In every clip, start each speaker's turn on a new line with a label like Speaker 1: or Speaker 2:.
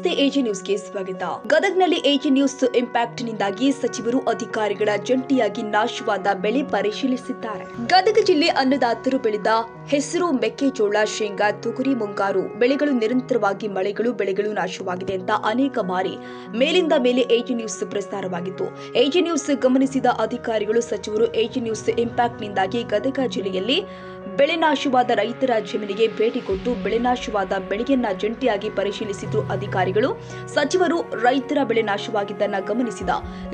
Speaker 1: ನಮಸ್ತೆ ಎಜಿ ನ್ಯೂಸ್ಗೆ ಸ್ವಾಗತ. ಗದಗ್ನಲ್ಲಿ ಎಜಿ ನ್ಯೂಸ್ ಇಂಪ್ಯಾಕ್ಟ್ ನಿಂದಾಗಿ ಸಚಿವರು ಅಧಿಕಾರಿಗಳ ಜಂಟಿಯಾಗಿ ನಾಶವಾದ ಬೆಳೆ ಪರಿಶೀಲಿಸಿದ್ದಾರೆ. ಗದಗ ಜಿಲ್ಲೆ ಅನ್ನದಾತರು ಬೆಳೆದ ಹೆಸರು, ಮೆಕ್ಕೆಜೋಳ, ಶೇಂಗಾ, ತೊಗರಿ, ಮುಂಗಾರು ಬೆಳೆಗಳು ನಿರಂತರವಾಗಿ ಬೆಳೆಗಳು ನಾಶವಾಗಿದೆ ಅಂತ ಅನೇಕ ಬಾರಿ ಮೇಲಿಂದ ಮೇಲೆ ಎಜಿ ನ್ಯೂಸ್ ಪ್ರಸಾರವಾಗಿತ್ತು. ಎಜಿ ನ್ಯೂಸ್ ಗಮನಿಸಿದ ಅಧಿಕಾರಿಗಳು ಸಚಿವರು ಎಜಿ ನ್ಯೂಸ್ ಇಂಪ್ಯಾಕ್ಟ್ ನಿಂದಾಗಿ ಗದಗ ಜಿಲ್ಲೆಯಲ್ಲಿ ಬೆಳೆ ನಾಶವಾದ ರೈತರ ಜಮೀನಿಗೆ ಭೇಟಿ ಕೊಟ್ಟು ಬೆಳೆ ನಾಶವಾದ ಬೆಳೆಯನ್ನ ಜಂಟಿಯಾಗಿ ಪರಿಶೀಲಿಸಿದ್ರು ಅಧಿಕಾರಿಗಳು. ಸಚಿವರು ರೈತರ ಬೆಳೆ ನಾಶವಾಗಿದ್ದನ್ನ ಗಮನಿಸಿದ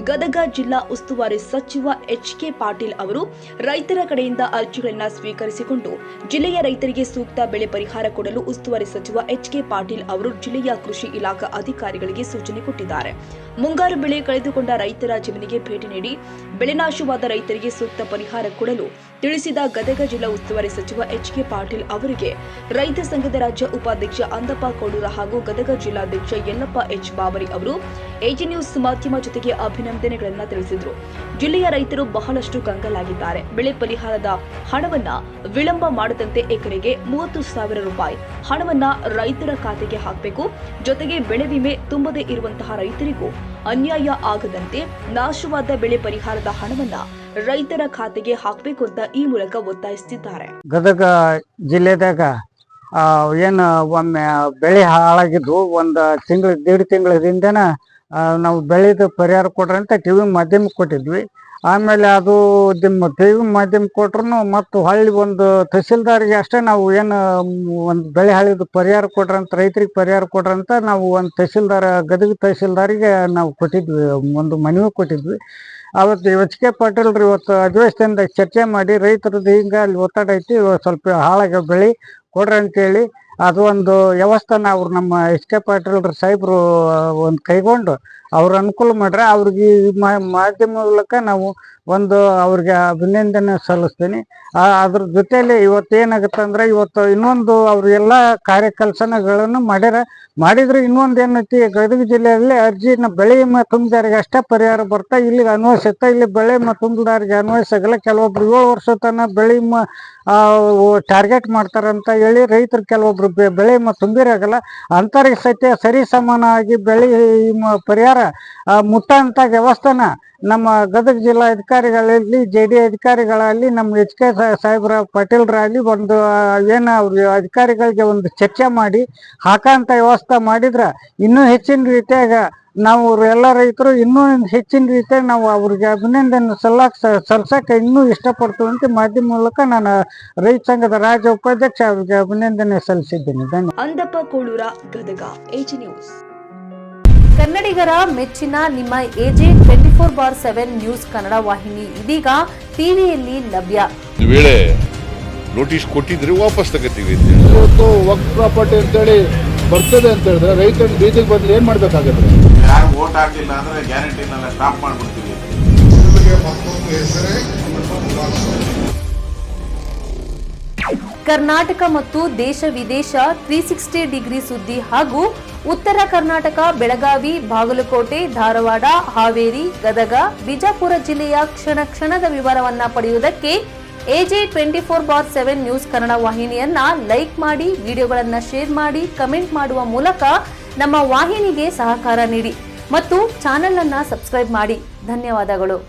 Speaker 1: ಗದಗ ಜಿಲ್ಲಾ ಉಸ್ತುವಾರಿ ಸಚಿವ ಎಚ್.ಕೆ. ಪಾಟೀಲ್ ಅವರು ರೈತರ ಕಡೆಯಿಂದ ಅರ್ಜಿಗಳನ್ನ ಸ್ವೀಕರಿಸಿಕೊಂಡು ಜಿಲ್ಲೆಯ ರೈತರಿಗೆ ಸೂಕ್ತ ಬೆಳೆ ಪರಿಹಾರ ಕೊಡಲು ಉಸ್ತುವಾರಿ ಸಚಿವ ಎಚ್.ಕೆ. ಪಾಟೀಲ್ ಅವರು ಜಿಲ್ಲೆಯ ಕೃಷಿ ಇಲಾಖಾ ಅಧಿಕಾರಿಗಳಿಗೆ ಸೂಚನೆ ಕೊಟ್ಟಿದ್ದಾರೆ. ಮುಂಗಾರು ಬೆಳೆ ಕಳೆದುಕೊಂಡ ರೈತರ ಜಮೀನಿಗೆ ಭೇಟಿ ನೀಡಿ ಬೆಳೆ ನಾಶವಾದ ರೈತರಿಗೆ ಸೂಕ್ತ ಪರಿಹಾರ ಕೊಡಲು ತಿಳಿಸಿದ ಗದಗ ಜಿಲ್ಲಾ ಉಸ್ತುವಾರಿ ಸಚಿವ ಎಚ್.ಕೆ. ಪಾಟೀಲ್ ಅವರಿಗೆ ರೈತ ಸಂಘದ ರಾಜ್ಯ ಉಪಾಧ್ಯಕ್ಷ ಅಂದಪ್ಪ ಕೋಡೂರ ಹಾಗೂ ಗದಗ ಜಿಲ್ಲಾಧ್ಯಕ್ಷ ಯಲ್ಲಪ್ಪ ಎಚ್. ಬಾವರಿ ಅವರು ಎಜಿ ನ್ಯೂಸ್ ಮಾಧ್ಯಮ ಜೊತೆಗೆ ಅಭಿನಂದನೆಗಳನ್ನು ತಿಳಿಸಿದರು. ಜಿಲ್ಲೆಯ ರೈತರು ಬಹಳಷ್ಟು ಕಂಗಾಲಾಗಿದ್ದಾರೆ. ಬೆಳೆ ಪರಿಹಾರದ ಹಣವನ್ನ ವಿಳಂಬ ಮಾಡದಂತೆ ಎಕರೆಗೆ 30,000 ರೂಪಾಯಿ ಹಣವನ್ನ ರೈತರ ಖಾತೆಗೆ ಹಾಕಬೇಕು. ಜೊತೆಗೆ ಬೆಳೆ ವಿಮೆ ತುಂಬದೇ ಇರುವಂತಹ ರೈತರಿಗೂ ಅನ್ಯಾಯ ಆಗದಂತೆ ನಾಶವಾದ ಬೆಳೆ ಪರಿಹಾರದ ಹಣವನ್ನ ರೈತರ ಖಾತೆಗೆ ಹಾಕಬೇಕು ಅಂತ ಈ ಮೂಲಕ ಒತ್ತಾಯಿಸುತ್ತಿದ್ದಾರೆ.
Speaker 2: ಗದಗ ಜಿಲ್ಲೆದಾಗ ಏನು ಒಮ್ಮೆ ಬೆಳೆ ಹಾಳಾಗಿದ್ದು ಒಂದು ತಿಂಗಳು 1.5 ತಿಂಗಳ ಹಿಂದೆನ ನಾವು ಬೆಳೆದ ಪರಿಹಾರ ಕೊಡ್ರಿ ಅಂತ ಟಿವಿ ಮಾಧ್ಯಮಕ್ಕೆ ಕೊಟ್ಟಿದ್ವಿ. ಆಮೇಲೆ ಅದು ಟಿವಿ ಮಾಧ್ಯಮ ಕೊಟ್ರು ಮತ್ತು ಹೊಳ್ಳಿ ಒಂದು ತಹಸೀಲ್ದಾರ್ಗೆ ಅಷ್ಟೇ ನಾವು ಏನು ಒಂದು ಬೆಳೆ ಹಾಳಿದ ಪರಿಹಾರ ಕೊಡ್ರಂತ ರೈತರಿಗೆ ಪರಿಹಾರ ಕೊಡ್ರಂತ ನಾವು ಒಂದು ಗದಗ ತಹಸೀಲ್ದಾರಿಗೆ ನಾವು ಕೊಟ್ಟಿದ್ವಿ, ಒಂದು ಮನವಿ ಕೊಟ್ಟಿದ್ವಿ. ಅವತ್ತು ಎಚ್.ಕೆ. ಪಾಟೀಲ್ ರೀ ಇವತ್ತು ಅಧಿವೇಶನದಿಂದ ಚರ್ಚೆ ಮಾಡಿ ರೈತರದ್ದು ಹಿಂಗೆ ಅಲ್ಲಿ ಒತ್ತಡ ಐತಿ, ಸ್ವಲ್ಪ ಹಾಳಾಗ ಬೆಳೆ ಕೊಡ್ರಿ ಅಂತೇಳಿ ಅದು ಒಂದು ವ್ಯವಸ್ಥೆನ ಅವ್ರು ನಮ್ಮ ಎಚ್.ಕೆ. ಪಾಟೀಲ್ ಸಾಹೇಬರು ಒಂದು ಕೈಗೊಂಡು ಅವ್ರು ಅನುಕೂಲ ಮಾಡ್ರೆ ಅವ್ರಿಗೆ ಮಾಧ್ಯಮ ಮೂಲಕ ನಾವು ಒಂದು ಅವ್ರಿಗೆ ಅಭಿನಂದನೆ ಸಲ್ಲಿಸ್ತೀನಿ. ಅದ್ರ ಜೊತೆಯಲ್ಲಿ ಇವತ್ತು ಏನಾಗುತ್ತೆ ಅಂದ್ರೆ ಇವತ್ತು ಇನ್ನೊಂದು ಅವ್ರು ಎಲ್ಲ ಕಾರ್ಯಕಲ್ಪನೆಗಳನ್ನು ಮಾಡಿದ್ರೆ ಇನ್ನೊಂದು ಏನೈತಿ, ಗದಗ ಜಿಲ್ಲೆಯಲ್ಲಿ ಅರ್ಜಿನ ಬೆಳೆ ತುಂಬಿದಾರಿಗೆ ಅಷ್ಟೇ ಪರಿಹಾರ ಬರ್ತಾ ಇಲ್ಲಿಗೆ ಅನ್ವಯಿಸುತ್ತಾ, ಇಲ್ಲಿ ಬೆಳೆ ತುಂಬಿದಾರಿಗೆ ಅನ್ವಯಿಸಾಗಲ್ಲ. ಕೆಲವೊಬ್ರು 7 ವರ್ಷ ತನಕ ಬೆಳೆ ಟಾರ್ಗೆಟ್ ಮಾಡ್ತಾರಂತ ಹೇಳಿ ರೈತರು ಕೆಲವೊಬ್ರು ಬೆಳೆ ತುಂಬಿರಾಗಲ್ಲ. ಅಂತರಿಗೆ ಸತ್ಯ ಸರಿ ಸಮಾನವಾಗಿ ಬೆಳೆ ಪರಿಹಾರ ಮುಟ್ಟಂತ ವ್ಯವಸ್ಥೆನ ನಮ್ಮ ಗದಗ ಜಿಲ್ಲಾ ಅಧಿಕಾರಿಗಳಲ್ಲಿ ಜೆ.ಡಿ. ಅಧಿಕಾರಿಗಳಲ್ಲಿ ನಮ್ಮ ಎಚ್.ಕೆ. ಸಾಹೇಬ್ರ ಪಾಟೀಲ್ರಾಗಲಿ ಒಂದು ಏನು ಅವ್ರ ಅಧಿಕಾರಿಗಳಿಗೆ ಒಂದು ಚರ್ಚೆ ಮಾಡಿ ಹಾಕಂತ ವ್ಯವಸ್ಥೆ ಮಾಡಿದ್ರೆ ಇನ್ನೂ ಹೆಚ್ಚಿನ ರೀತಿಯಾಗ ನಾವು ಎಲ್ಲ ರೈತರು ಇನ್ನೂ ಹೆಚ್ಚಿನ ರೀತಿಯಾಗಿ ನಾವು ಅವ್ರಿಗೆ ಅಭಿನಂದನೆ ಸಲ್ಸಕ್ಕೆ ಇನ್ನೂ ಇಷ್ಟಪಡ್ತೀವಿ ಅಂತ ಮಾಧ್ಯಮ ಮೂಲಕ ನಾನು ರೈತ ಸಂಘದ ರಾಜ್ಯ ಉಪಾಧ್ಯಕ್ಷ ಅವ್ರಿಗೆ ಅಭಿನಂದನೆ ಸಲ್ಲಿಸಿದ್ದೀನಿ. ಧನ್ಯವಾದ.
Speaker 1: Andappa Kolur, Gadag, AG news.
Speaker 3: ಕನ್ನಡಿಗರ ಮೆಚ್ಚಿನ ನಿಮ್ಮ ಎಜೆ 24/7 ನ್ಯೂಸ್ ಕನ್ನಡ ವಾಹಿನಿ ಇದೀಗ ಟಿವಿಯಲ್ಲಿ ಲಭ್ಯ.
Speaker 4: ವೇಳೆ ನೋಟಿಸ್ ಕೊಟ್ಟಿದ್ರೆ ವಾಪಸ್ ತಗೋತೀವಿ.
Speaker 5: ಇವತ್ತು ವಕ್ಫ್ ಪ್ರಾಪರ್ಟಿ ಅಂತೇಳಿ ಬರ್ತದೆ ಅಂತ ಹೇಳಿದ್ರೆ ರೈತರ ಬೀದಿಗೆ ಬಂದ್ರೆ ಏನ್ ಮಾಡ್ಬೇಕಾಗುತ್ತೆ?
Speaker 6: ಯಾರು ವೋಟ್ ಹಾಕಿಲ್ಲ ಅಂದ್ರೆ ಗ್ಯಾರಂಟಿನೆಲ್ಲ ಸ್ಟಾಪ್ ಮಾಡ್ಬಿಡ್ತೀವಿ.
Speaker 3: ಕರ್ನಾಟಕ ಮತ್ತು ದೇಶ ವಿದೇಶ 360 ಡಿಗ್ರಿ ಸುದ್ದಿ ಹಾಗೂ ಉತ್ತರ ಕರ್ನಾಟಕ, ಬೆಳಗಾವಿ, ಬಾಗಲಕೋಟೆ, ಧಾರವಾಡ, ಹಾವೇರಿ, ಗದಗ, ಬಿಜಾಪುರ ಜಿಲ್ಲೆಯ ಕ್ಷಣದ ವಿವರವನ್ನ ಪಡೆಯುವುದಕ್ಕೆ ಎಜೆ 24/7 ನ್ಯೂಸ್ ಕನ್ನಡ ವಾಹಿನಿಯನ್ನ ಲೈಕ್ ಮಾಡಿ, ವಿಡಿಯೋಗಳನ್ನ ಶೇರ್ ಮಾಡಿ, ಕಮೆಂಟ್ ಮಾಡುವ ಮೂಲಕ ನಮ್ಮ ವಾಹಿನಿಗೆ ಸಹಕಾರ ನೀಡಿ ಮತ್ತು ಚಾನೆಲ್ ಅನ್ನ ಸಬ್ಸ್ಕ್ರೈಬ್ ಮಾಡಿ. ಧನ್ಯವಾದಗಳು.